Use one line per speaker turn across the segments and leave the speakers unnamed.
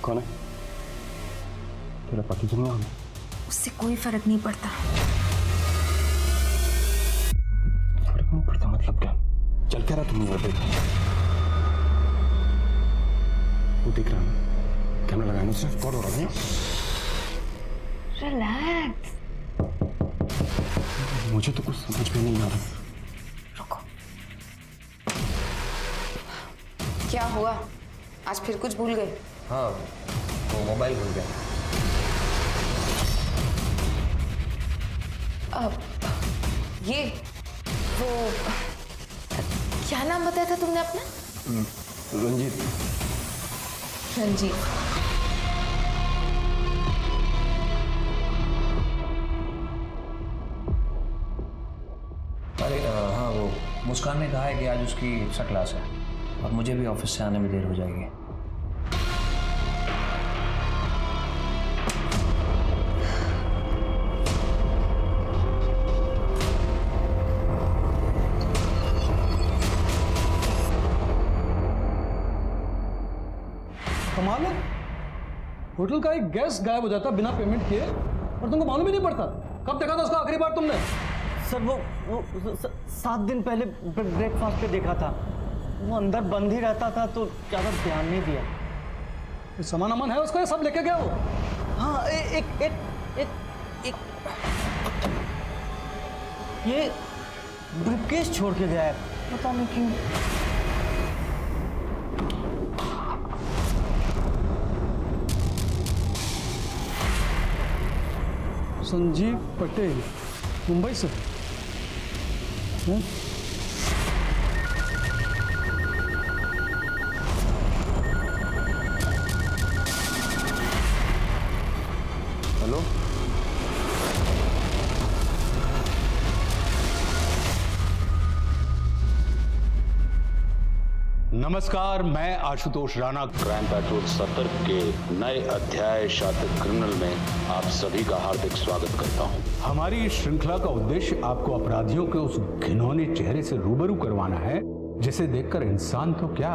कौन है? तेरा पति तो नहीं होगा?
उससे कोई फर्क नहीं पड़ता।
फर्क नहीं पड़ता मतलब क्या? चल क्या रहा तुम वो देख रहा है कैमरा लगाने से रिकॉर्ड हो रहा है।
रिलैक्स।
मुझे तो कुछ समझ में नहीं आ रहा।
रुको। क्या हुआ? आज फिर कुछ भूल गए?
हाँ, वो मोबाइल भूल गया।
ये वो क्या नाम बताया था तुमने अपना?
रंजीत।
रंजीत।
अरे हाँ, वो मुस्कान ने कहा है कि आज उसकी एक्स्ट्रा क्लास है और मुझे भी ऑफिस से आने में देर हो जाएगी।
कमाल है, होटल का एक गेस्ट गायब हो जाता बिना पेमेंट किए और तुमको मालूम ही नहीं पड़ता। कब देखा था उसका आखिरी बार तुमने?
सर वो 7 दिन पहले ब्रेकफास्ट पे देखा था। वो अंदर बंद ही रहता था तो ज़्यादा ध्यान नहीं दिया।
सामान अमान है उसका, सब लेके गया वो?
हाँ, एक ये ब्रीफकेस छोड़ के गया है, पता नहीं क्यों।
संजीव पटेल, मुंबई से।
हेलो,
नमस्कार, मैं आशुतोष राणा।
क्राइम पेट्रोल सतर्क के नए अध्याय शातिर क्रिमिनल में आप सभी का हार्दिक स्वागत करता हूं।
हमारी इस श्रृंखला का उद्देश्य आपको अपराधियों के उस घिनौने चेहरे से रूबरू करवाना है जिसे देखकर इंसान तो क्या,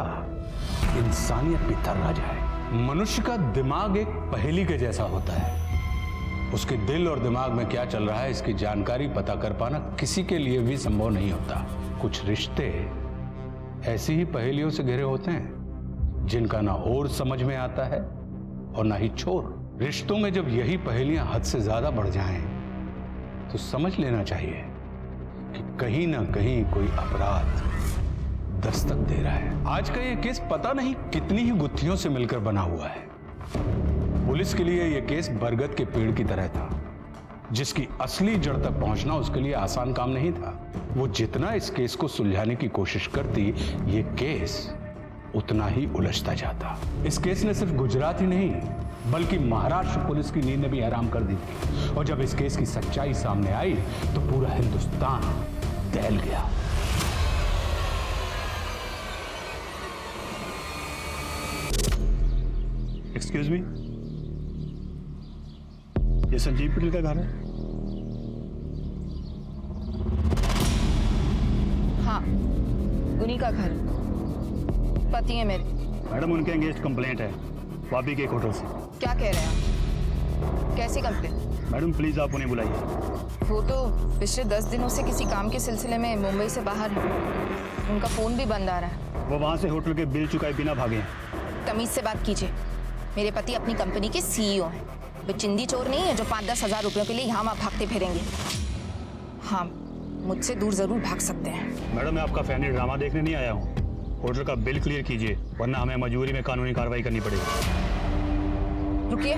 इंसानियत भी तर्रा जाए। मनुष्य का दिमाग एक पहेली के जैसा होता है। उसके दिल और दिमाग में क्या चल रहा है इसकी जानकारी पता कर पाना किसी के लिए भी संभव नहीं होता। कुछ रिश्ते ऐसी ही पहेलियों से घिरे होते हैं जिनका ना ओर समझ में आता है और ना ही छोर। रिश्तों में जब यही पहेलियां हद से ज्यादा बढ़ जाएं, तो समझ लेना चाहिए कि कहीं ना कहीं कोई अपराध दस्तक दे रहा है। आज का ये केस पता नहीं कितनी ही गुत्थियों से मिलकर बना हुआ है। पुलिस के लिए यह केस बरगद के पेड़ की तरह था, जिसकी असली जड़ तक पहुंचना उसके लिए आसान काम नहीं था। वो जितना इस केस को सुलझाने की कोशिश करती, ये केस उतना ही उलझता जाता। इस केस ने सिर्फ गुजरात ही नहीं बल्कि महाराष्ट्र पुलिस की नींद भी हराम कर दी थी। और जब इस केस की सच्चाई सामने आई तो पूरा हिंदुस्तान दहल गया।
एक्सक्यूज मी, ये संजीव पटेल का घर है?
हाँ, उन्हीं का घर। पति है मेरे।
मैडम, उनके अगेंस्ट कंप्लेंट है वापी के एक होटल से।
क्या कह रहे हैं आप? कैसी कंप्लेंट?
मैडम प्लीज आप उन्हें बुलाइए।
वो तो पिछले 10 दिनों से किसी काम के सिलसिले में मुंबई से बाहर है। उनका फोन भी बंद आ रहा है।
वो वहाँ से होटल के बिल चुकाए बिना भागे हैं।
तमीज से बात कीजिए। मेरे पति अपनी कंपनी के सीईओ हैं। वे चिंदी चोर नहीं है जो 5-10 हज़ार रुपयों के लिए यहाँ वहाँ भागते फिरेंगे। हाँ, मुझसे दूर जरूर भाग सकते हैं।
मैडम, मैं आपका फैमिली ड्रामा देखने नहीं आया हूँ। होटल का बिल क्लियर कीजिए वरना हमें मजबूरी में कानूनी कार्रवाई करनी पड़ेगी।
रुकिए।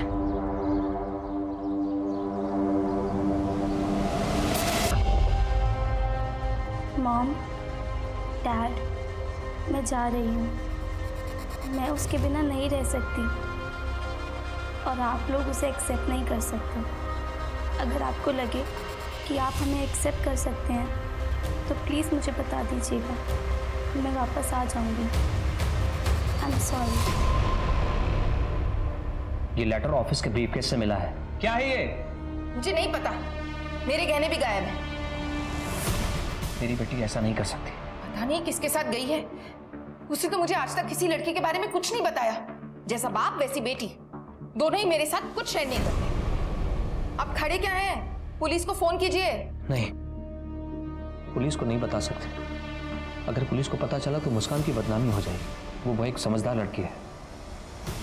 मॉम, डैड, मैं जा रही हूँ। मैं उसके बिना नहीं रह सकती और आप लोग उसे एक्सेप्ट नहीं कर सकते। अगर आपको लगे कि आप हमें एक्सेप्ट कर सकते हैं तो प्लीज़ मुझे बता दीजिएगा, मैं वापस आ जाऊंगी। I am sorry.
ये लेटर ऑफिस के ब्रीफकेस से मिला है। क्या है ये?
मुझे नहीं पता। मेरे गहने भी गायब हैं।
मेरी बेटी ऐसा नहीं कर सकती।
पता नहीं किसके साथ गई है। उसने तो मुझे आज तक किसी लड़के के बारे में कुछ नहीं बताया। जैसा बाप वैसी बेटी, दोनों ही मेरे साथ कुछ शेयर नहीं करते। अब खड़े क्या हैं? पुलिस को फोन कीजिए।
नहीं, पुलिस को नहीं बता सकते। अगर पुलिस को पता चला तो मुस्कान की बदनामी हो जाएगी। वो एक समझदार लड़की है,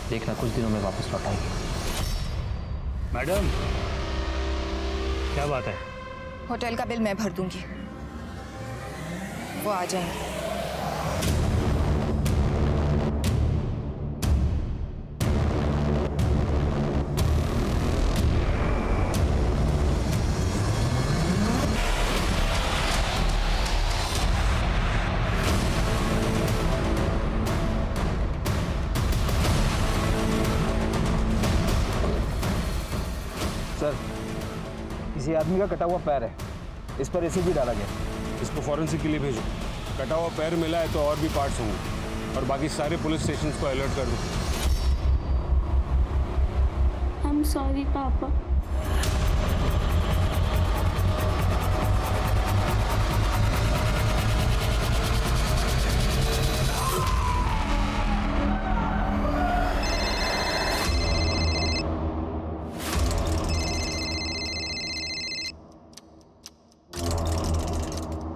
देखना कुछ दिनों में वापस लौट आएगी।
मैडम, क्या बात है?
होटल का बिल मैं भर दूंगी, वो आ जाएंगे।
सर, किसी आदमी का कटा हुआ पैर है, इस पर एसिड भी डाला गया।
इसको फॉरेंसिक के लिए भेजो। कटा हुआ पैर मिला है तो और भी पार्ट्स होंगे, और बाकी सारे पुलिस स्टेशन को अलर्ट कर दो।
आई एम सॉरी पापा।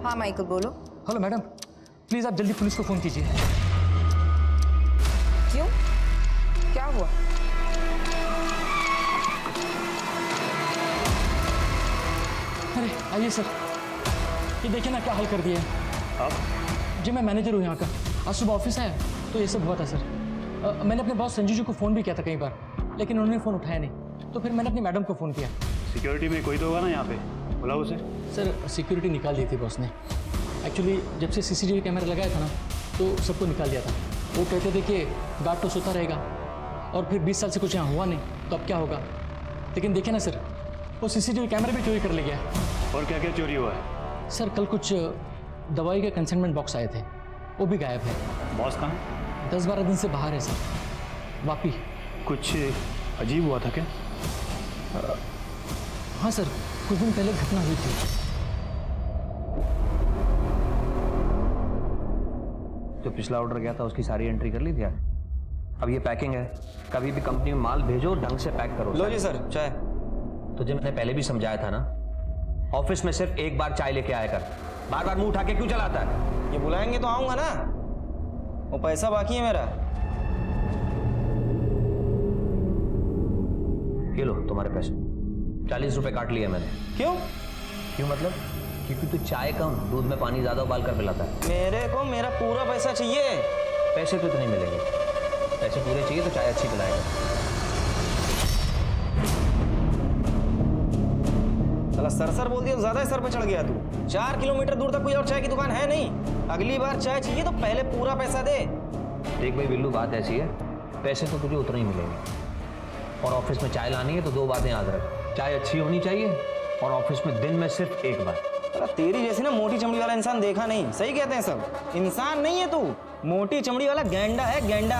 हाँ माइकल, बोलो।
हेलो मैडम, प्लीज़ आप जल्दी पुलिस को फ़ोन कीजिए।
क्यों, क्या हुआ?
अरे आइए सर, ये देखिए ना क्या हाल कर दिया है।
आप?
जी मैं मैनेजर हूँ यहाँ का। आज सुबह ऑफिस आया तो ये सब हुआ था सर। मैंने अपने बॉस संजू जी को फ़ोन भी किया था कई बार, लेकिन उन्होंने फ़ोन उठाया नहीं। तो फिर मैंने अपनी मैडम को फ़ोन किया।
सिक्योरिटी में कोई तो होगा ना यहाँ पे, बुलाओ उसे।
सर सिक्योरिटी निकाल दी थी बॉस ने। एक्चुअली जब से सीसीटीवी कैमरा लगाया था ना, तो सबको निकाल दिया था। वो कहते थे कि गार्ड तो सोता रहेगा, और फिर 20 साल से कुछ यहाँ हुआ नहीं, तो अब क्या होगा। लेकिन देखिए ना सर, वो सीसीटीवी कैमरा भी चोरी कर ले गया।
और क्या क्या चोरी हुआ है?
सर कल कुछ दवाई के कंसाइनमेंट बॉक्स आए थे, वो भी गायब है।
बॉस कहाँ?
10-12 दिन से बाहर है सर। वापी।
कुछ अजीब हुआ था क्या?
हाँ सर, कुछ दिन पहले घटना हुई थी।
जो पिछला ऑर्डर गया था उसकी सारी एंट्री कर ली थी। अब ये पैकिंग है, कभी भी कंपनी में माल भेजो ढंग से पैक करो।
लो जी सर, चाय।
तुझे मैंने पहले भी समझाया था ना, ऑफिस में सिर्फ एक बार चाय लेके आया कर। बार बार मुंह उठा के क्यों चलाता है?
ये बुलाएंगे तो आऊंगा ना, वो पैसा बाकी है मेरा।
ये लो तुम्हारे पैसे, 40 रुपए काट लिए मैंने।
क्यों?
क्यों मतलब? क्योंकि तू चाय कम, दूध में पानी ज्यादा उबाल कर पिलाता है।
मेरे को मेरा पूरा पैसा चाहिए।
पैसे तो इतने मिलेंगे, पैसे पूरे चाहिए तो चाय अच्छी पिलाएगा।
साला सर बोल दिया तो ज्यादा ही सर पे चढ़ गया तू। 4 किलोमीटर दूर तक कोई और चाय की दुकान है नहीं। अगली बार चाय चाहिए तो पहले पूरा पैसा दे।
देख भाई बिल्लू, बात ऐसी है, पैसे तो तुझे उतने ही मिलेंगे, और ऑफिस में चाय लानी है तो 2 बातें याद रख। चाय अच्छी होनी चाहिए, और ऑफिस में दिन में सिर्फ 1 बार।
तेरी जैसी ना मोटी चमड़ी वाला इंसान देखा नहीं। सही कहते हैं सब, इंसान नहीं है तू, मोटी चमड़ी वाला गैंडा है, गैंडा।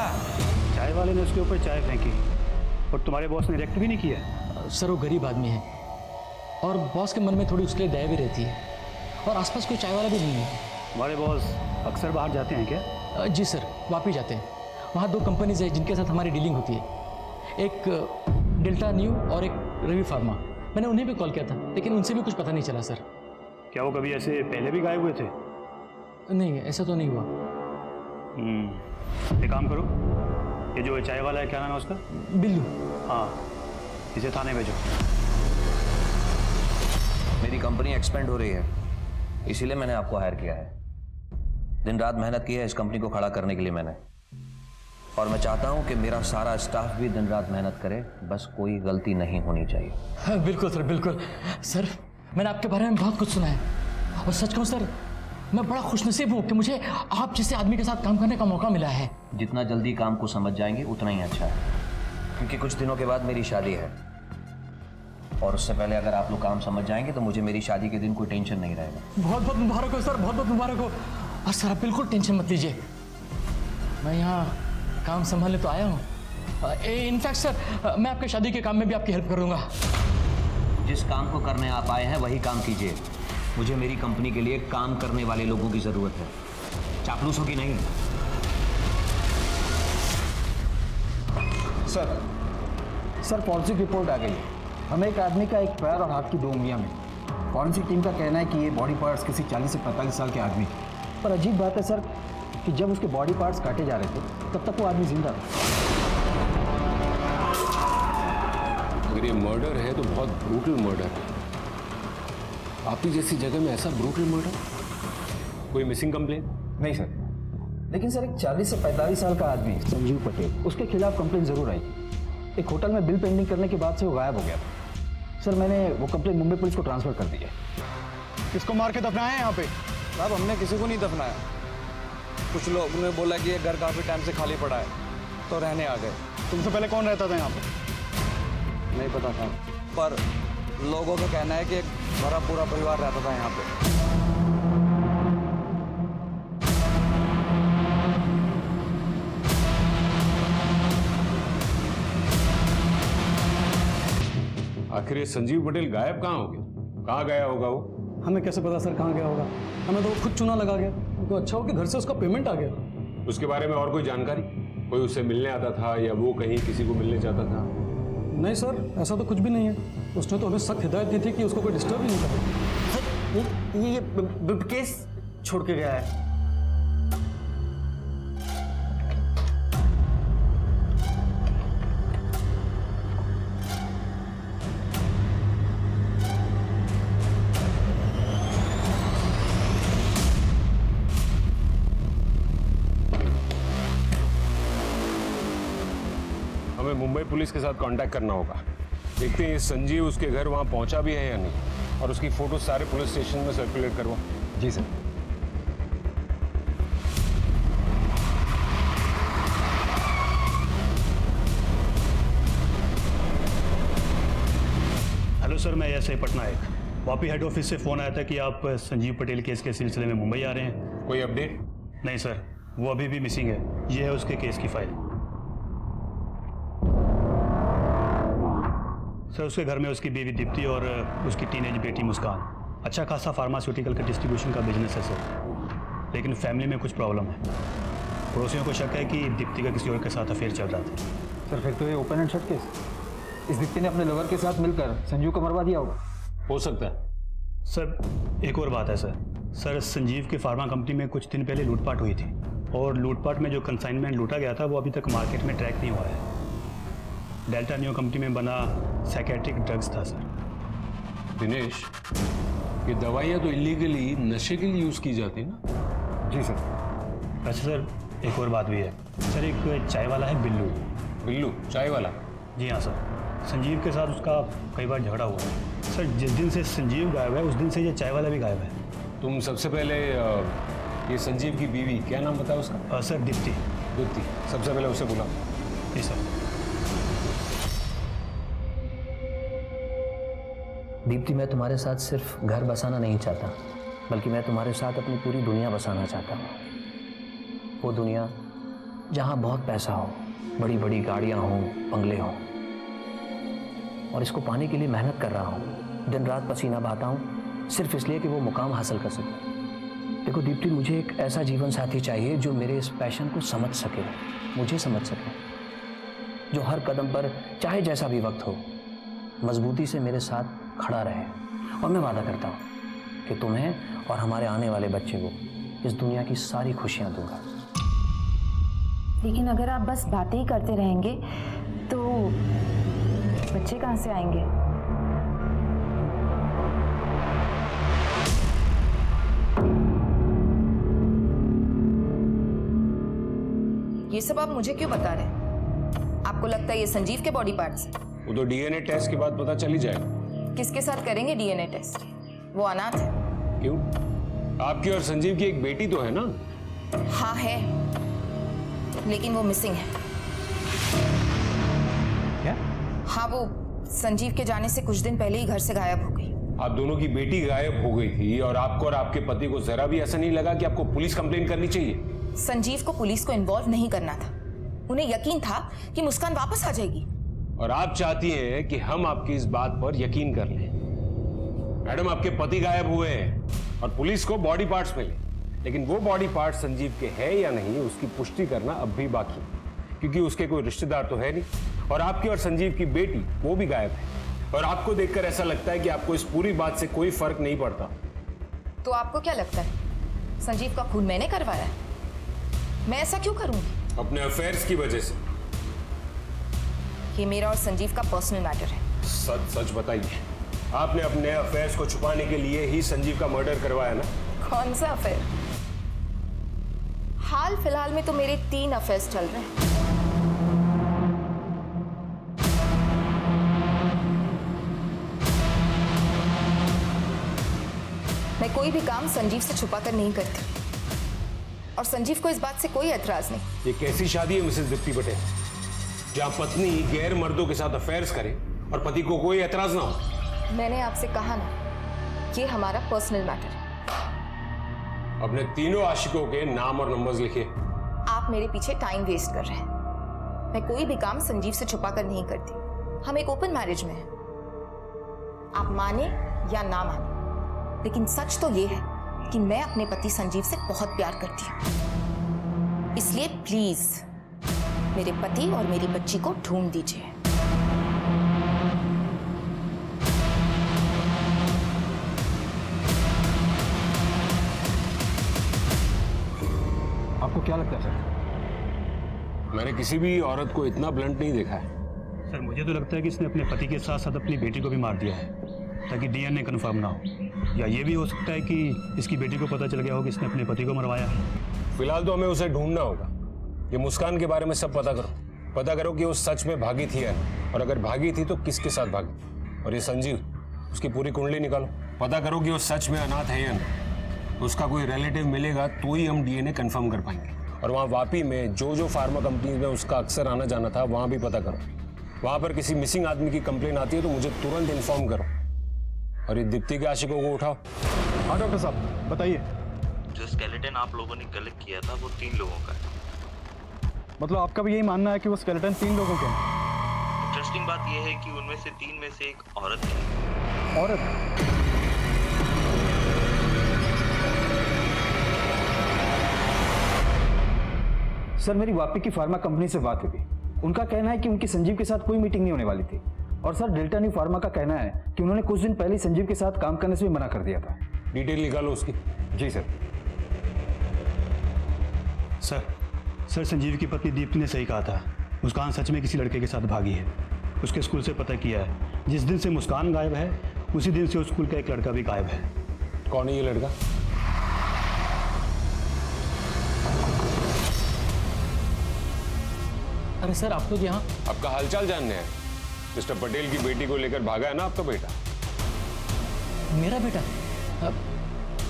चाय वाले ने उसके ऊपर चाय फेंकी और तुम्हारे बॉस ने रिएक्ट भी नहीं किया।
सर वो गरीब आदमी है, और बॉस के मन में थोड़ी उसके लिए दया भी रहती है, और आसपास कोई चाय वाला भी नहीं है।
तुम्हारे बॉस अक्सर बाहर जाते हैं क्या?
जी सर, वापी जाते हैं। वहाँ 2 कंपनीज है जिनके साथ हमारी डीलिंग होती है, एक डेल्टा न्यू और एक रवि फार्मा। मैंने उन्हें भी कॉल किया था, लेकिन उनसे भी कुछ पता नहीं चला सर।
क्या वो कभी ऐसे पहले भी गायब हुए थे?
नहीं, ऐसा तो नहीं हुआ।
एक काम करो, ये जो चाय वाला है, क्या नाम है उसका?
बिल्लू।
हाँ, इसे थाने भेजो।
मेरी कंपनी एक्सपेंड हो रही है, इसीलिए मैंने आपको हायर किया है। दिन रात मेहनत की है इस कंपनी को खड़ा करने के लिए मैंने, और मैं चाहता हूं कि मेरा सारा स्टाफ भी दिन रात मेहनत करे, बस कोई गलती नहीं होनी चाहिए।
हाँ, बिल्कुल सर, बिल्कुल। सर मैंने आपके बारे में बहुत कुछ सुना है, और सच कहूँ सर, मैं बड़ा खुशनसीब हूँ कि मुझे आप जैसे आदमी के साथ काम करने का मौका मिला है।
जितना जल्दी काम को समझ जाएंगे उतना ही अच्छा है, क्योंकि कुछ दिनों के बाद मेरी शादी है, और उससे पहले अगर आप लोग काम समझ जाएंगे तो मुझे मेरी शादी के दिन कोई टेंशन नहीं रहेगा।
बहुत बहुत मुबारक हो सर, बहुत बहुत मुबारक हो। और सर आप बिल्कुल टेंशन मत लीजिए, मैं यहाँ काम संभालने तो आया हूँ। इनफैक्ट सर मैं आपके शादी के काम में भी आपकी हेल्प करूँगा।
जिस काम को करने आप आए हैं वही काम कीजिए। मुझे मेरी कंपनी के लिए काम करने वाले लोगों की ज़रूरत है, चापलूसों की नहीं।
सर फॉरेंसिक रिपोर्ट आ गई है। हमें एक आदमी का एक पैर और हाथ की 2 उंगलियां मिली। फॉरेंसिक टीम का कहना है कि ये बॉडी पार्ट्स किसी 40 से 45 साल के आदमी थे। पर अजीब बात है सर कि जब उसके बॉडी पार्ट्स काटे जा रहे थे तब तक वो आदमी जिंदा था।
अगर ये मर्डर है तो बहुत ब्रूटल मर्डर है। आपकी जैसी जगह में ऐसा ब्रूटल मर्डर? कोई मिसिंग कंप्लेन?
नहीं सर, लेकिन सर एक 40 से 45 साल का आदमी संजीव पटेल, उसके खिलाफ कंप्लेन जरूर आई। एक होटल में बिल पेंडिंग करने के बाद से वो गायब हो गया था। सर मैंने वो कंप्लेन मुंबई पुलिस को ट्रांसफर कर दी है।
किसको मार के दफनाया है यहाँ पे?
साहब हमने किसी को नहीं दफनाया। कुछ लोगों ने बोला कि ये घर काफ़ी टाइम से खाली पड़ा है तो रहने आ गए।
तुमसे पहले कौन रहता था यहाँ पे?
नहीं पता था, पर लोगों का कहना है कि एक बड़ा पूरा परिवार रहता था यहाँ पे।
आखिर ये संजीव पटेल गायब कहाँ हो गया? कहाँ गया होगा वो?
हमें कैसे पता सर कहाँ गया होगा? हमें तो वो खुद चुना लगा गया। तो अच्छा हो कि घर से उसका पेमेंट आ गया।
उसके बारे में और कोई जानकारी? कोई उससे मिलने आता था या वो कहीं किसी को मिलने जाता था?
नहीं सर, ऐसा तो कुछ भी नहीं है। उसने तो हमें सख्त हिदायत दी थी कि उसको कोई डिस्टर्ब ही नहीं करे।
ये केस छोड़ के गया है।
हमें मुंबई पुलिस के साथ कांटेक्ट करना होगा। देखते हैं ये संजीव उसके घर वहां पहुंचा भी है या नहीं, और उसकी फोटो सारे पुलिस स्टेशन में सर्कुलेट करवा।
जी सर।
हेलो सर, मैं SI Patnaik. Vapi head office से फ़ोन आया था कि आप संजीव पटेल केस के सिलसिले में मुंबई आ रहे हैं।
कोई अपडेट?
नहीं सर, वो अभी भी मिसिंग है। ये है उसके केस की फाइल। सर उसके घर में उसकी बीवी दीप्ति और उसकी टीनेज बेटी मुस्कान। अच्छा खासा फार्मास्यूटिकल का डिस्ट्रीब्यूशन का बिजनेस है सर, लेकिन फैमिली में कुछ प्रॉब्लम है। पड़ोसियों को शक है कि दीप्ति का किसी और के साथ अफेयर चल रहा था।
सर फिर तो ये ओपन एंड शट केस। इस दीप्ति ने अपने लवर के साथ मिलकर संजीव को मरवा दिया होगा।
हो सकता है।
सर एक और बात है सर संजीव की फार्मा कंपनी में कुछ दिन पहले लूटपाट हुई थी, और लूटपाट में जो कंसाइनमेंट लूटा गया था वो अभी तक मार्केट में ट्रैक नहीं हुआ है। डेल्टा न्यू कंपनी में बना साइकेट्रिक ड्रग्स था सर।
दिनेश, ये दवाइयाँ तो इलीगली नशे के लिए यूज़ की जाती है ना?
जी सर।
वैसे सर एक और बात भी है सर, एक चाय वाला है बिल्लू।
बिल्लू चाय वाला?
जी हाँ सर, संजीव के साथ उसका कई बार झगड़ा हुआ है सर। जिस दिन से संजीव गायब है उस दिन से ये चाय वाला भी गायब है।
तुम सबसे पहले ये संजीव की बीवी, क्या नाम बताया उसका?
सर दीप्ति।
दीप्ति, सबसे पहले उसे बुला।
जी सर।
दीप्ति, मैं तुम्हारे साथ सिर्फ घर बसाना नहीं चाहता, बल्कि मैं तुम्हारे साथ अपनी पूरी दुनिया बसाना चाहता हूँ। वो दुनिया जहाँ बहुत पैसा हो, बड़ी बड़ी गाड़ियाँ हों, बंगले हों, और इसको पाने के लिए मेहनत कर रहा हूँ, दिन रात पसीना बहाता हूँ, सिर्फ इसलिए कि वो मुकाम हासिल कर सके। देखो दीप्ति, मुझे एक ऐसा जीवन साथी चाहिए जो मेरे इस पैशन को समझ सके, मुझे समझ सके, जो हर कदम पर चाहे जैसा भी वक्त हो मजबूती से मेरे साथ खड़ा रहे। और मैं वादा करता हूँ कि तुम्हें और हमारे आने वाले बच्चे को इस दुनिया की सारी खुशियाँ दूंगा।
लेकिन अगर आप बस बातें ही करते रहेंगे तो बच्चे कहाँ से आएंगे? ये सब आप मुझे क्यों बता रहे हैं? आपको लगता है ये संजीव के बॉडी पार्ट्स?
वो तो डीएनए टेस्ट के बाद पता चल ही जाएगा।
किसके साथ करेंगे डीएनए टेस्ट? वो अनाथ है।
क्यों? आपकी और संजीव की एक बेटी तो है ना?
हाँ है, लेकिन वो मिसिंग है।
क्या?
हाँ, वो संजीव के जाने से कुछ दिन पहले ही घर से गायब हो गई।
आप दोनों की बेटी गायब हो गई थी और आपको और आपके पति को जरा भी ऐसा नहीं लगा कि आपको पुलिस कंप्लेन करनी चाहिए?
संजीव को पुलिस को इन्वॉल्व नहीं करना था। उन्हें यकीन था कि मुस्कान वापस आ जाएगी।
और आप चाहती हैं कि हम आपकी इस बात पर यकीन कर लें। मैडम, आपके पति गायब हुए हैं और पुलिस को बॉडी पार्ट्स मिले, लेकिन वो बॉडी पार्ट्स संजीव के हैं या नहीं उसकी पुष्टि करना अब भी बाकी है, क्योंकि उसके कोई रिश्तेदार तो है नहीं और आपकी और संजीव की बेटी वो भी गायब है। और आपको देखकर ऐसा लगता है कि आपको इस पूरी बात से कोई फर्क नहीं पड़ता।
तो आपको क्या लगता है संजीव का खून मैंने करवाया है? मैं ऐसा क्यों करूंगी?
अपने अफेयर्स की वजह से।
ये मेरा और संजीव का पर्सनल मैटर है।
सच सच बताइए, आपने अपने अफेयर्स को छुपाने के लिए ही संजीव का मर्डर करवाया ना?
कौन सा अफेयर? हाल फिलहाल में तो मेरे 3 अफेयर्स चल रहे हैं। मैं कोई भी काम संजीव से छुपा कर नहीं करती और संजीव को इस बात से कोई एतराज नहीं।
ये कैसी शादी है मिसेस दीप्ति पटेल, जहां पत्नी गैर मर्दों के साथ अफेयर्स करे और पति को कोई एतराज ना हो?
मैंने आपसे कहा ना, ये हमारा पर्सनल मैटर है।
अपने तीनों आशिकों के नाम और नंबर्स लिखिए।
आप मेरे पीछे टाइम वेस्ट कर रहे हैं। मैं कोई भी काम संजीव से छुपा कर नहीं करती। हम एक ओपन मैरिज में हैं। आप माने या ना माने, लेकिन सच तो ये है कि मैं अपने पति संजीव से बहुत प्यार करती हूँ। इसलिए प्लीज मेरे पति और मेरी बच्ची को ढूंढ दीजिए।
आपको क्या लगता है सर?
मैंने किसी भी औरत को इतना ब्लंट नहीं देखा है।
सर मुझे तो लगता है कि इसने अपने पति के साथ साथ अपनी बेटी को भी मार दिया है ताकि डीएनए कंफर्म ना हो। या ये भी हो सकता है कि इसकी बेटी को पता चल गया हो कि इसने अपने पति को मरवाया है।
फिलहाल तो हमें उसे ढूंढना होगा। ये मुस्कान के बारे में सब पता करो कि वो सच में भागी थी या नहीं, और अगर भागी थी तो किसके साथ भागी। और ये संजीव, उसकी पूरी कुंडली निकालो, पता करो कि वो सच में अनाथ है या नहीं। उसका कोई रिलेटिव मिलेगा तो ही हम डीएनए कंफर्म कर पाएंगे। और वहाँ वापी में जो फार्मा कंपनीज में उसका अक्सर आना जाना था, वहाँ भी पता करो। वहाँ पर किसी मिसिंग आदमी की कंप्लेन आती है तो मुझे तुरंत इन्फॉर्म करो। और ये दीप्ति के आशिकों को उठाओ।
हाँ डॉक्टर साहब बताइए।
जो स्केलेटन आप लोगों ने कलेक्ट किया था वो 3 लोगों का है।
मतलब आपका भी यही मानना है कि वो स्केलेटन 3 लोगों के हैं?
इंटरेस्टिंग बात यह है कि उनमें से 3 में से एक औरत है।
औरत?
सर मेरी वापी की फार्मा कंपनी से बात हुई। उनका कहना है कि उनकी संजीव के साथ कोई मीटिंग नहीं होने वाली थी। और सर डेल्टा न्यू फार्मा का कहना है कि उन्होंने कुछ दिन पहले संजीव के साथ काम करने से भी मना कर दिया था।
डिटेल निकालो उसकी।
जी सर।
सर संजीव की पत्नी दीप्ति ने सही कहा था। मुस्कान सच में किसी लड़के के साथ भागी है। उसके स्कूल से पता किया है। जिस दिन से मुस्कान गायब है उसी दिन से उस स्कूल का एक लड़का भी गायब है।
कौन है ये लड़का?
अरे सर आप लोग यहाँ?
आपका हालचाल जानने हैं। मिस्टर पटेल की बेटी को लेकर भागा है ना आपका बेटा?
मेरा बेटा?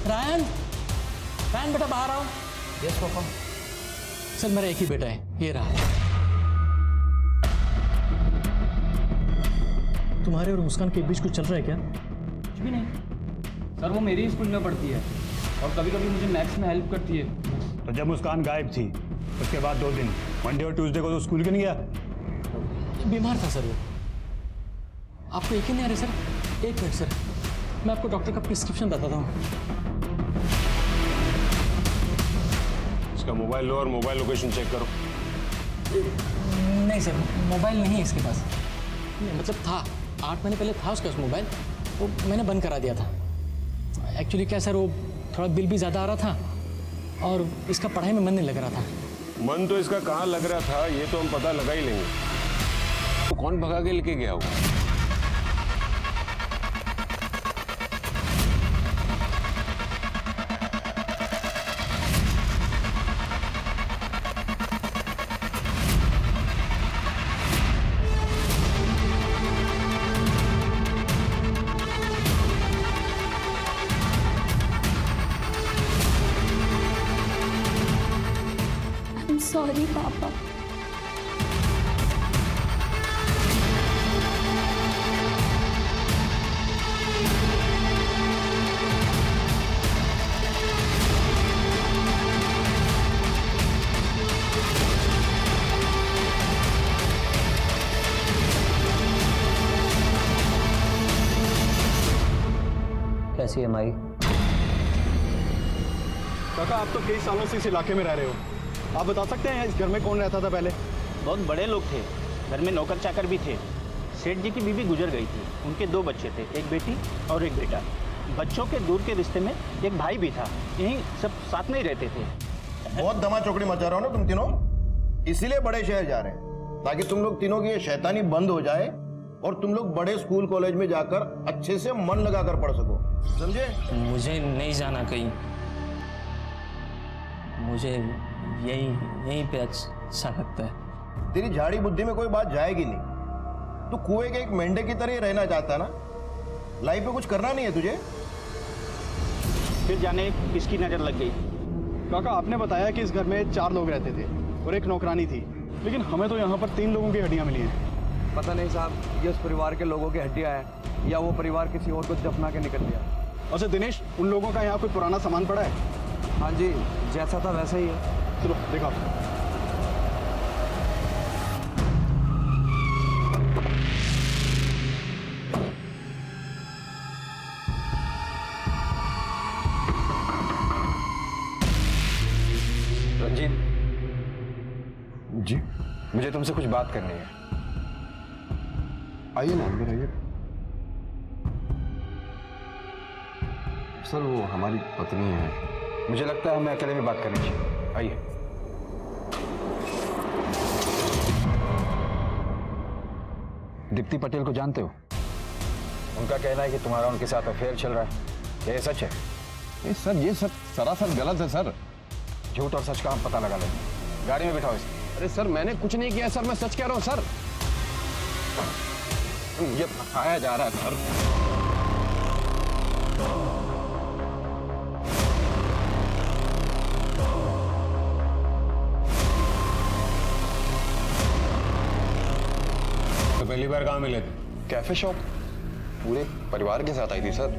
रायन बेटा बाहर आओ।
Yes papa.
सर मेरा एक ही बेटा है, ये रहा। तुम्हारे और मुस्कान के बीच कुछ चल रहा है क्या?
कुछ भी नहीं सर, वो मेरी स्कूल में पढ़ती है और कभी कभी मुझे मैथ्स में हेल्प करती है।
तो जब मुस्कान गायब थी उसके बाद 2 दिन मंडे और ट्यूसडे को तो स्कूल क्यों नहीं गया?
बीमार था सर वो। आपको यकीन नहीं आ रहा सर? एक मिनट सर, मैं आपको डॉक्टर का प्रिस्क्रिप्शन बताता हूँ।
इसका मोबाइल लो और मोबाइल लोकेशन चेक करो।
नहीं सर, मोबाइल नहीं है इसके पास। नहीं, मतलब था 8 महीने पहले था उसके पास मोबाइल, वो मैंने बंद करा दिया था। एक्चुअली क्या सर, वो थोड़ा बिल भी ज़्यादा आ रहा था और इसका पढ़ाई में मन नहीं लग रहा था।
मन तो इसका कहाँ लग रहा था ये तो हम पता लगा ही लेंगे। तो कौन भगा के लेके गया होगा?
सॉरी पापा।
कैसी है माई?
काका आप तो कई सालों से इस इलाके में रह रहे हो, आप बता सकते हैं इस घर में कौन रहता था पहले?
बहुत बड़े लोग थे, घर में नौकर चाकर भी थे। सेठ जी की बीवी गुजर गई थी, उनके 2 बच्चे थे, एक बेटी और एक बेटा। बच्चों के दूर के रिश्ते में एक भाई भी था, यहीं सब साथ में ही रहते थे।
बहुत दमा चौकड़ी मचा रहे हो ना तुम तीनों, इसीलिए बड़े शहर जा रहे हैं ताकि तुम लोग तीनों की ये शैतानी बंद हो जाए और तुम लोग बड़े स्कूल कॉलेज में जाकर अच्छे से मन लगाकर पढ़ सको, समझे?
मुझे नहीं जाना कहीं, मुझे यहीं पे अच्छा लगता है।
तेरी झाड़ी बुद्धि में कोई बात जाएगी नहीं। तू कुएं के एक मेंढे की तरह ही रहना चाहता ना, लाइफ में कुछ करना नहीं है तुझे।
फिर जाने किसकी नजर लग गई।
काका आपने बताया कि इस घर में 4 लोग रहते थे और एक नौकरानी थी, लेकिन हमें तो यहाँ पर 3 लोगों की हड्डियाँ मिली हैं।
पता नहीं साहब, ये उस परिवार के लोगों की हड्डियाँ हैं या वो परिवार किसी और को दफना के निकल गया।
अच्छा दिनेश, उन लोगों का यहाँ कोई पुराना सामान पड़ा है?
हाँ जी, जैसा था वैसा ही है।
चलो देखा।
रंजीत जी, मुझे तुमसे कुछ बात करनी है।
आइए ना अंदर आइए।
सर वो हमारी पत्नी है, मुझे लगता है हमें अकेले में बात करनी चाहिए। आइए। दीप्ति पटेल को जानते हो? उनका कहना है कि तुम्हारा उनके साथ अफेयर चल रहा है, क्या ये सच है?
सर ये सब सरासर गलत है सर।
झूठ और सच का हम पता लगा लेंगे। गाड़ी में बिठाओ इसे।
अरे सर मैंने कुछ नहीं किया सर, मैं सच कह रहा हूँ सर।
मुझे फंसाया जा रहा है सर।
तो पहली बार कहाँ मिले थे?
कैफे शॉप, पूरे परिवार के साथ आई थी सर।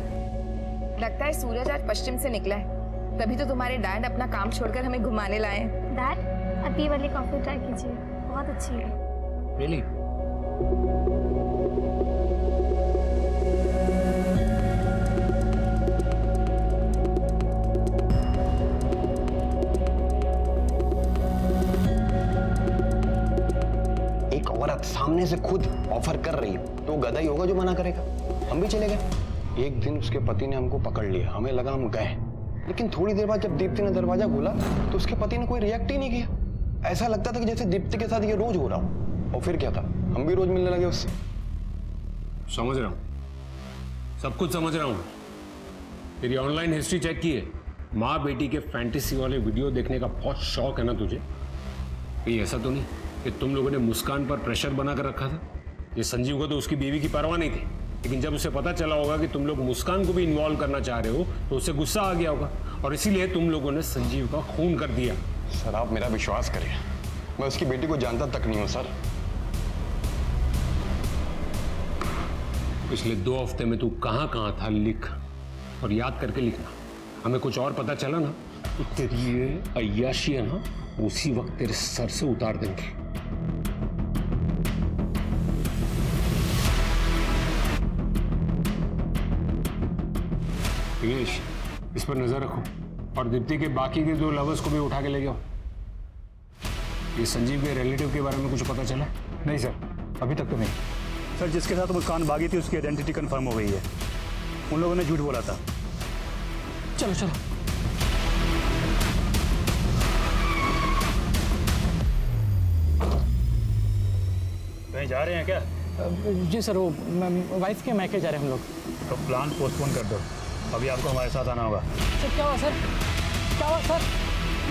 लगता है सूरज आज पश्चिम से निकला है, तभी तो तुम्हारे डैड अपना काम छोड़कर हमें घुमाने लाए हैं।
डैड, अभी वाली कॉफी ट्राई कीजिए, बहुत अच्छी है।
रियली?
एक औरत सामने से खुद ऑफर कर रही है तो गधा ही होगा जो मना करेगा। हम भी चले गए। एक दिन उसके पति ने हमको पकड़ लिया, हमें लगा हम गए, लेकिन थोड़ी देर बाद जब दीप्ति ने दरवाजा खोला तो उसके पति ने कोई रिएक्ट ही नहीं किया। ऐसा लगता था कि जैसे दीप्ति के साथ ये रोज हो रहा हो। और फिर क्या था, हम भी रोज मिलने लगे उससे।
समझ रहा हूँ, सब कुछ समझ रहा हूँ। तेरी ऑनलाइन हिस्ट्री चेक की है, माँ बेटी के फैंटेसी वाले वीडियो देखने का बहुत शौक है ना तुझे? कहीं ऐसा तो नहीं कि तुम लोगों ने मुस्कान पर प्रेशर बना कर रखा था? ये संजीव को तो उसकी बीवी की परवाह नहीं थी, लेकिन जब उसे पता चला होगा कि तुम लोग मुस्कान को भी इन्वॉल्व करना चाह रहे हो तो उसे गुस्सा आ गया होगा और इसीलिए तुम लोगों ने संजीव का खून कर दिया।
सर आप मेरा विश्वास करें, मैं उसकी बेटी को जानता तक नहीं हूँ सर।
पिछले 2 हफ्ते में तू कहाँ कहाँ था लिख और याद करके लिखना। हमें कुछ और पता चला ना तो तेरी ये अय्याशी है ना, उसी वक्त तेरे सर से उतार देंगे। दिनेश, इस पर नजर रखो और दीप्ति के बाकी के 2 लवर्स को भी उठा के ले जाओ। ये संजीव के रिलेटिव के बारे में कुछ पता चला?
नहीं सर, अभी तक तो नहीं। सर जिसके साथ मुस्कान भागी थी उसकी आइडेंटिटी कंफर्म हो गई है। उन लोगों ने झूठ बोला था।
चलो चलो।
कहीं जा रहे हैं क्या?
जी सर, वो वाइफ के मैके जा रहे हैं हम लोग।
तो प्लान पोस्टपोन कर दो, अभी आपको हमारे साथ आना होगा।
सर क्या हुआ सर? क्या हुआ सर?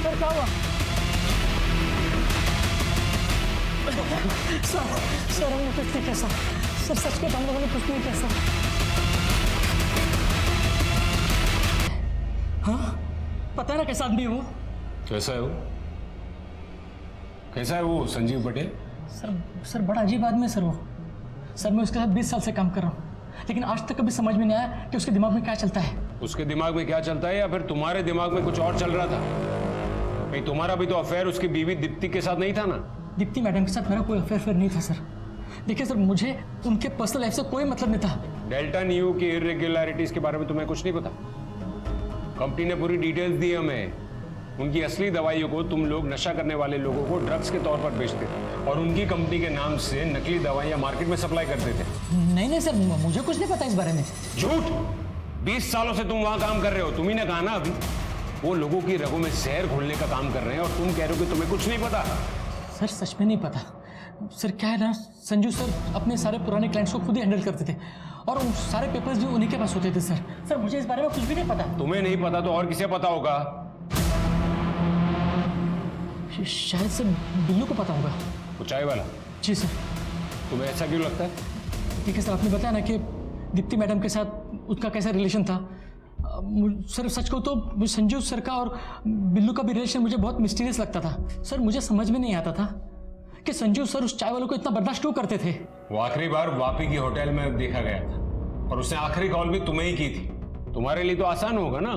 सर क्या हुआ? सर हमने कुछ नहीं किया सर। सर सच के हम लोगों ने कुछ नहीं किया सर। हाँ, पता है ना कैसा आदमी है वो?
कैसा है वो? कैसा है वो संजीव पटेल?
सर बड़ा अजीब आदमी है सर वो। सर मैं उसके साथ 20 साल से काम कर रहा हूँ, लेकिन आज तक कभी समझ में नहीं आया कि उसके दिमाग में क्या चलता है।
उसके दिमाग में क्या चलता है या फिर तुम्हारे दिमाग में कुछ और चल रहा था? कहीं तुम्हारा भी तो अफेयर उसकी बीवी दीप्ति के साथ नहीं था ना?
दीप्ति मैडम के साथ मेरा कोई अफेयर नहीं था सर। देखिए सर, मुझे उनके पर्सनल लाइफ से कोई मतलब नहीं था।
डेल्टा न्यू की इरेगुलरिटीज के बारे में तुम्हें कुछ नहीं पता? कंपनी ने पूरी डिटेल्स दी हमें उनकी असली दवाइयों को तुम लोग नशा करने वाले लोगों को ड्रग्स के तौर पर बेचते थे और उनकी कंपनी के नाम से नकली दवाइयां मार्केट में सप्लाई करते थे।
नहीं सर, मुझे कुछ नहीं पता इस बारे में।
झूठ! 20 सालों से तुम वहां काम कर रहे हो, तुम्ही ने कहा ना अभी। वो लोगों की रगों में जहर घोलने का काम कर रहे हैं और तुम कह रहे हो कि तुम्हें कुछ नहीं पता।
सर सच में नहीं पता सर। क्या है ना, संजू सर अपने सारे पुराने क्लाइंट्स को खुद ही हैंडल करते थे और उन सारे पेपर्स भी उन्हीं के पास होते थे सर। मुझे इस बारे में कुछ भी नहीं पता।
तुम्हें नहीं पता तो और किसे पता होगा?
शायद सर बिल्लू को पता होगा।
वो चाय वाला? जी सर। तुम्हें ऐसा क्यों लगता है?
देखिए सर, आपने बताया ना कि दीप्ति मैडम के साथ उसका कैसा रिलेशन था। सर सच को तो संजू सर का और बिल्लू का भी रिलेशन मुझे बहुत मिस्टीरियस लगता था सर। मुझे समझ में नहीं आता था कि संजू सर उस चाय वालों को इतना बर्दाश्त क्यों करते थे।
वो आखिरी बार वापी की होटल में देखा गया था और उसने आखिरी कॉल भी तुम्हें ही की थी। तुम्हारे लिए तो आसान होगा ना,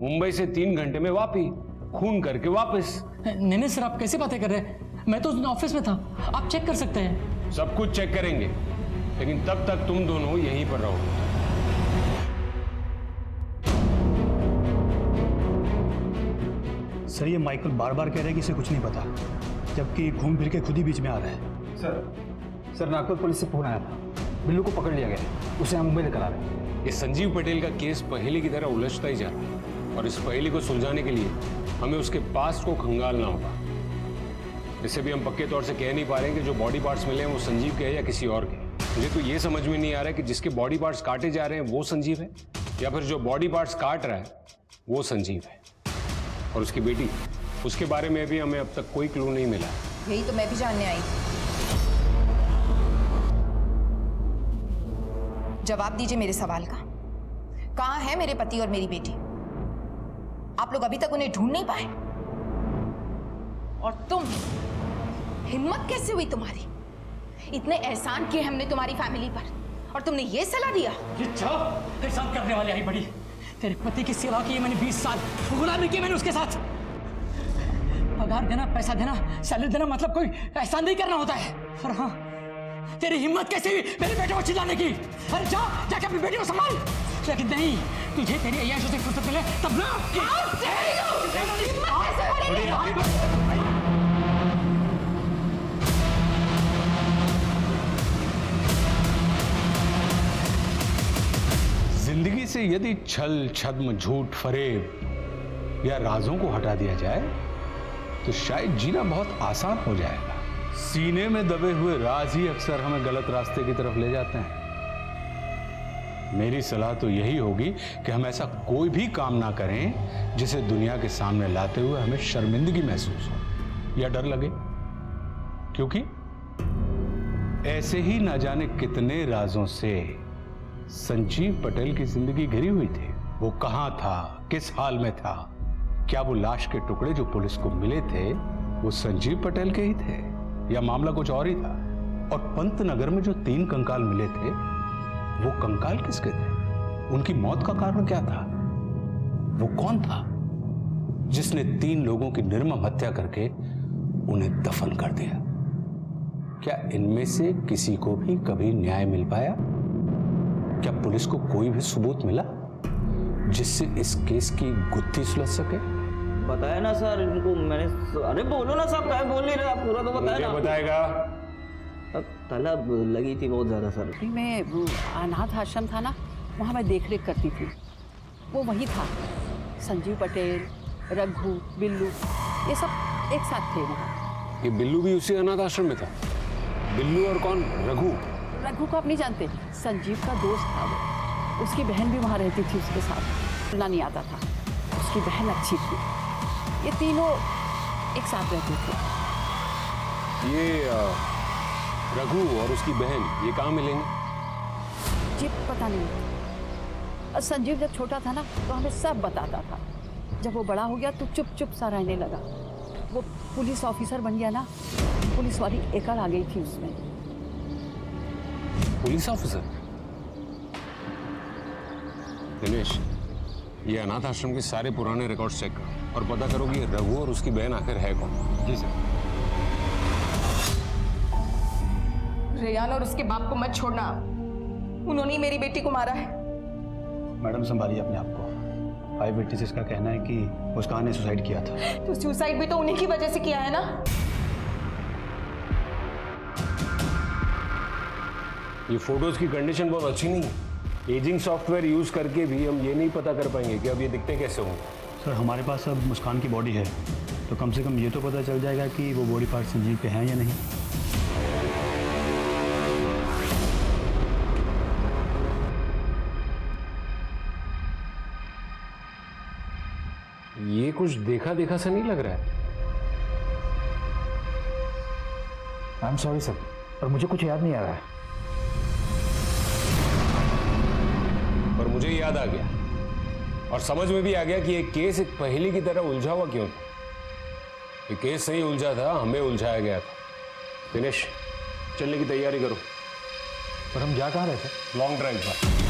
मुंबई से 3 घंटे में वापी, खून करके वापस।
नहीं सर, आप कैसे बातें कर रहे हैं? मैं तो ऑफिस में था, आप चेक कर सकते हैं।
सब कुछ चेक करेंगे, लेकिन तब तक तुम दोनों यहीं पर रहो।
सर ये माइकल बार बार कह रहे हैं कि इसे कुछ नहीं पता, जबकि घूम फिर के खुद ही बीच में आ रहा है।
सर नागपुर पुलिस से फोन आया था, बिल्लू को पकड़ लिया गया, उसे हम मुंबई लेकर आ रहे हैं।
ये संजीव पटेल का केस पहेली की तरह उलझता ही जा रहा है और इस पहेली को सुलझाने के लिए हमें उसके पास्ट को खंगालना होगा। इससे भी हम पक्के तौर से कह नहीं पा रहे हैं कि जो बॉडी पार्ट्स मिले हैं वो संजीव के हैं या किसी और के। मुझे तो ये समझ में नहीं आ रहा है कि जिसके बॉडी पार्ट्स काटे जा रहे हैं वो संजीव है या फिर जो बॉडी पार्ट्स काट रहा है वो संजीव है। और उसकी बेटी, उसके बारे में भी हमें अब तक कोई क्लू नहीं मिला।
यही तो मैं भी जानने आई थी। जवाब दीजिए मेरे सवाल का। कहां है मेरे पति और मेरी बेटी? आप लोग अभी तक उन्हें ढूंढ नहीं पाए? और तुम, हिम्मत कैसे हुई तुम्हारी? इतने एहसान किए हमने तुम्हारी फैमिली पर और तुमने ये सलाह दिया?
एहसान करने वाले आई बड़ी। तेरे पति की सेवा की मैंने 20 साल, गुलामी की मैंने उसके साथ। पगार देना, पैसा देना, सैलरी देना मतलब कोई एहसान नहीं करना होता है। और हाँ, तेरी हिम्मत कैसे हुई मेरे बेटे को चिल्लाने की? अरे जाके अपनी बेटी को संभाल। लेकिन नहीं, तुझे तेरी अय्याशों से फुर्सत मिले तब ना।
जिंदगी से यदि छल, छद्म, झूठ, फरेब या राजों को हटा दिया जाए तो शायद जीना बहुत आसान हो जाएगा। सीने में दबे हुए राज ही अक्सर हमें गलत रास्ते की तरफ ले जाते हैं। मेरी सलाह तो यही होगी कि हम ऐसा कोई भी काम ना करें जिसे दुनिया के सामने लाते हुए हमें शर्मिंदगी महसूस हो या डर लगे, क्योंकि ऐसे ही ना जाने कितने राजों से संजीव पटेल की जिंदगी घिरी हुई थी। वो कहां था, किस हाल में था? क्या वो लाश के टुकड़े जो पुलिस को मिले थे वो संजीव पटेल के ही थे या मामला कुछ और ही था? और पंतनगर में जो 3 कंकाल मिले थे वो कंकाल किसके थे? उनकी मौत का कारण क्या था? वो कौन था जिसने 3 लोगों की निर्मम हत्या करके उन्हें दफन कर दिया? क्या इनमें से किसी को भी कभी न्याय मिल पाया? क्या पुलिस को कोई भी सबूत मिला जिससे इस केस की गुत्थी सुलझ सके?
बताया ना सर इनको मैंने। अरे बोलो ना साहब, क्या बोल नहीं रहे आप? पूरा तो बताया ना।
बताएगा?
तलब लगी थी बहुत ज्यादा सर।
मैं वो अनाथ आश्रम था ना, वहाँ मैं देख रेख करती थी। वो वही था, संजीव पटेल, रघु, बिल्लू, ये सब एक साथ थे वहाँ।
ये बिल्लू भी उसी अनाथ आश्रम में था? बिल्लू और कौन? रघु?
रघु को आप नहीं जानते, संजीव का दोस्त था वो। उसकी बहन भी वहाँ रहती थी उसके साथ, बोलना नहीं आता था। उसकी बहन अच्छी थी। ये तीनों एक साथ रहते थे।
ये रघु और उसकी बहन ये कहाँ मिलेंगे?
जी पता नहीं। संजीव जब छोटा था ना तो हमें सब बताता था। जब वो बड़ा हो गया तो चुप चुप सा रहने लगा। वो पुलिस ऑफिसर बन गया ना, पुलिस वाली एकड़ आ गई थी उसमें।
Police officer? दिनेश, ये अनाथ आश्रम के सारे पुराने रिकॉर्ड्स चेक करो और पता करो कि रघु और उसकी बहन आखिर है कौन।
जी सर।
रेयान और उसके बाप को मत छोड़ना, उन्होंने ही मेरी बेटी को मारा है।
मैडम संभालिए अपने आप को। आई विटनेसेस का कहना है कि मुस्कान ने सुसाइड किया था।
तो सुसाइड भी तो उन्हीं की वजह से किया है ना।
ये फोटोज की कंडीशन बहुत अच्छी नहीं है। एजिंग सॉफ्टवेयर यूज करके भी हम ये नहीं पता कर पाएंगे कि अब ये दिखते कैसे होंगे।
सर हमारे पास अब मुस्कान की बॉडी है, तो कम से कम ये तो पता चल जाएगा कि वो बॉडी पार्ट संजीव के हैं या नहीं।
ये कुछ देखा देखा सा नहीं लग रहा है।
आई एम सॉरी सर, और मुझे कुछ याद नहीं आ रहा है।
पर मुझे याद आ गया और समझ में भी आ गया कि ये केस एक पहेली की तरह उलझा हुआ क्यों था। ये केस नहीं उलझा था, हमें उलझाया गया था। दिनेश, चलने की तैयारी करो।
पर हम जा कहाँ रहे थे?
लॉन्ग ड्राइव पर।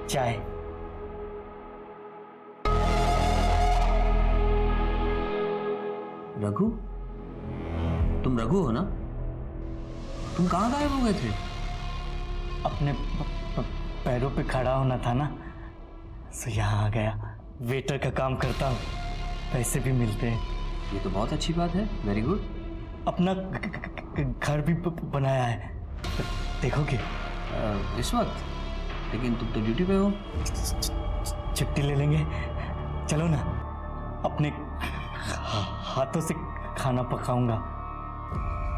चाय।
रघु, तुम रघु हो ना? तुम कहाँ गायब हो गए थे?
अपने पैरों पे खड़ा होना था ना, सो यहाँ आ गया। वेटर का काम करता हूँ, पैसे भी मिलते हैं।
ये तो बहुत अच्छी बात है, वेरी गुड।
अपना घर भी बनाया है, देखोगे?
इस वक्त? लेकिन तुम तो ड्यूटी पे हो।
छुट्टी ले लेंगे, चलो ना। अपने हाथों से खाना पकाऊंगा,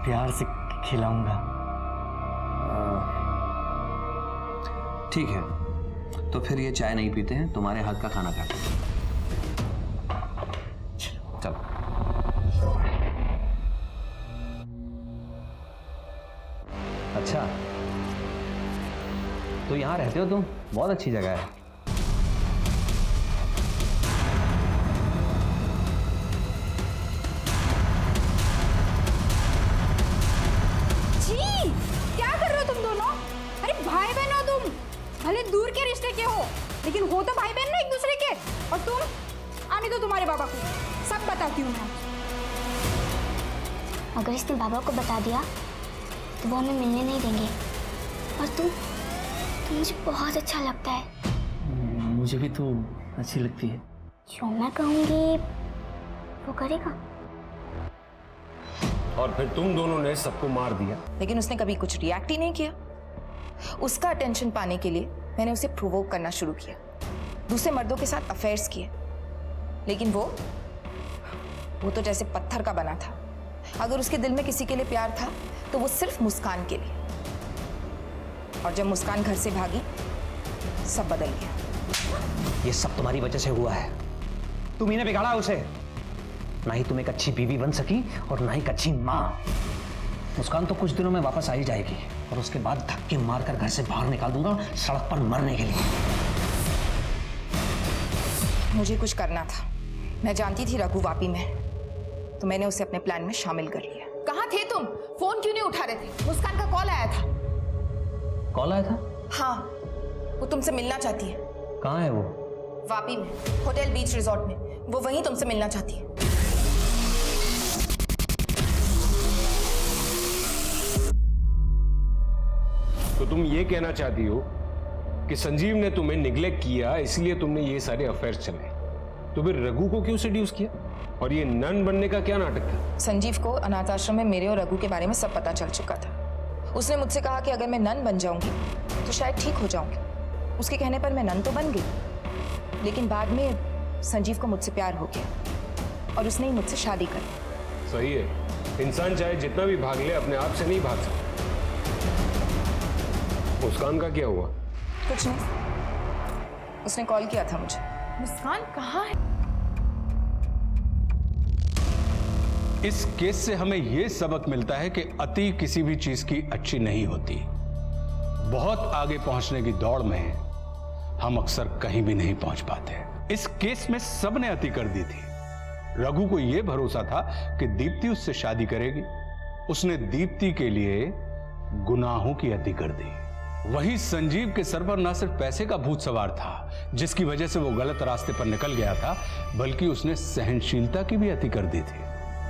प्यार से खिलाऊंगा।
ठीक है, तो फिर ये चाय नहीं पीते हैं, तुम्हारे हाथ का खाना खाते हैं। चलो। अच्छा, तो यहाँ रहते हो तुम? बहुत अच्छी जगह है।
जी, क्या कर रहे हो तुम दोनों? अरे भाई बहन हो तुम, भले दूर के रिश्ते के हो, लेकिन हो तो भाई बहन ना एक दूसरे के। और तुम आने दो तुम्हारे बाबा को, सब बताती हूँ मैं।
अगर इसने बाबा को बता दिया तो वो हमें मिलने नहीं देंगे। और तू मुझे बहुत अच्छा लगता है।
मुझे भी तो अच्छी लगती है।
जो मैं कहूँगी वो करेगा।
और फिर तुम दोनों ने सबको मार दिया।
लेकिन उसने कभी कुछ रिएक्ट ही नहीं किया। उसका अटेंशन पाने के लिए मैंने उसे प्रोवोक करना शुरू किया, दूसरे मर्दों के साथ अफेयर्स किए। लेकिन वो तो जैसे पत्थर का बना था। अगर उसके दिल में किसी के लिए प्यार था तो वो सिर्फ मुस्कान के लिए। और जब मुस्कान घर से भागी, सब बदल गया।
ये सब तुम्हारी वजह से हुआ है। तुम ही ने बिगाड़ा उसे। ना ही तुम एक अच्छी बीवी बन सकी और ना ही एक अच्छी माँ। मुस्कान तो कुछ दिनों में वापस आ ही जाएगी और उसके बाद धक्के मारकर घर से बाहर निकाल दूंगा, सड़क पर मरने के लिए।
मुझे कुछ करना था। मैं जानती थी रघु वापी में, तो मैंने उसे अपने प्लान में शामिल कर लिया। कहाँ थे तुम? फोन क्यों नहीं उठा रहे थे? मुस्कान का कॉल आया था।
कॉल आया था?
हाँ, वो तुमसे मिलना चाहती है।
कहाँ है वो?
वापी में, होटल बीच रिजॉर्ट में। वो वहीं तुमसे मिलना चाहती है।
तो तुम ये कहना चाहती हो कि संजीव ने तुम्हें निग्लेक्ट किया, इसलिए तुमने ये सारे अफेयर्स चलाए। तो फिर रघु को क्यों सेड्यूस किया? और ये नन बनने का क्या नाटक था?
संजीव को अनाथ आश्रम में मेरे और रघु के बारे में सब पता चल चुका था। उसने मुझसे कहा कि अगर मैं नन बन जाऊंगी तो शायद ठीक हो जाऊंगी। उसके कहने पर मैं नन तो बन गई, लेकिन बाद में संजीव को मुझसे प्यार हो गया और उसने ही मुझसे शादी कर ली।
सही है, इंसान चाहे जितना भी भाग ले, अपने आप से नहीं भाग सकता। मुस्कान का क्या हुआ?
कुछ नहीं, उसने कॉल किया था मुझे।
मुस्कान कहाँ है?
इस केस से हमें यह सबक मिलता है कि अति किसी भी चीज की अच्छी नहीं होती। बहुत आगे पहुंचने की दौड़ में हम अक्सर कहीं भी नहीं पहुंच पाते। इस केस में सबने अति कर दी थी। रघु को यह भरोसा था कि दीप्ति उससे शादी करेगी। उसने दीप्ति के लिए गुनाहों की अति कर दी। वहीं संजीव के सर पर न सिर्फ पैसे का भूत सवार था जिसकी वजह से वो गलत रास्ते पर निकल गया था, बल्कि उसने सहनशीलता की भी अति कर दी थी।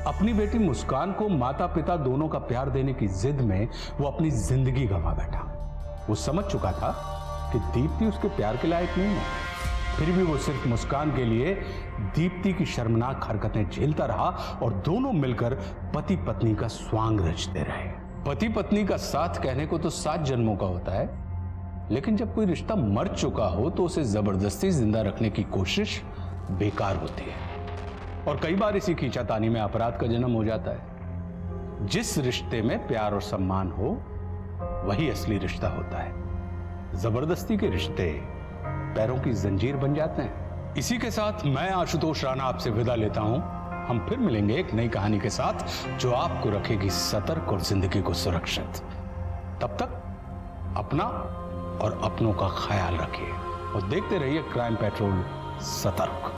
अपनी बेटी मुस्कान को माता पिता दोनों का प्यार देने की जिद में वो अपनी जिंदगी गंवा बैठा। वो समझ चुका था कि दीप्ति उसके प्यार के लायक नहीं है, फिर भी वो सिर्फ मुस्कान के लिए दीप्ति की शर्मनाक हरकतें झेलता रहा और दोनों मिलकर पति पत्नी का स्वांग रचते रहे। पति पत्नी का साथ कहने को तो 7 जन्मों का होता है, लेकिन जब कोई रिश्ता मर चुका हो तो उसे जबरदस्ती जिंदा रखने की कोशिश बेकार होती है। और कई बार इसी खींचातानी में अपराध का जन्म हो जाता है। जिस रिश्ते में प्यार और सम्मान हो वही असली रिश्ता होता है। जबरदस्ती के रिश्ते पैरों की जंजीर बन जाते हैं। इसी के साथ मैं आशुतोष राणा आपसे विदा लेता हूं। हम फिर मिलेंगे एक नई कहानी के साथ जो आपको रखेगी सतर्क और जिंदगी को सुरक्षित। तब तक अपना और अपनों का ख्याल रखिए और देखते रहिए क्राइम पेट्रोल सतर्क।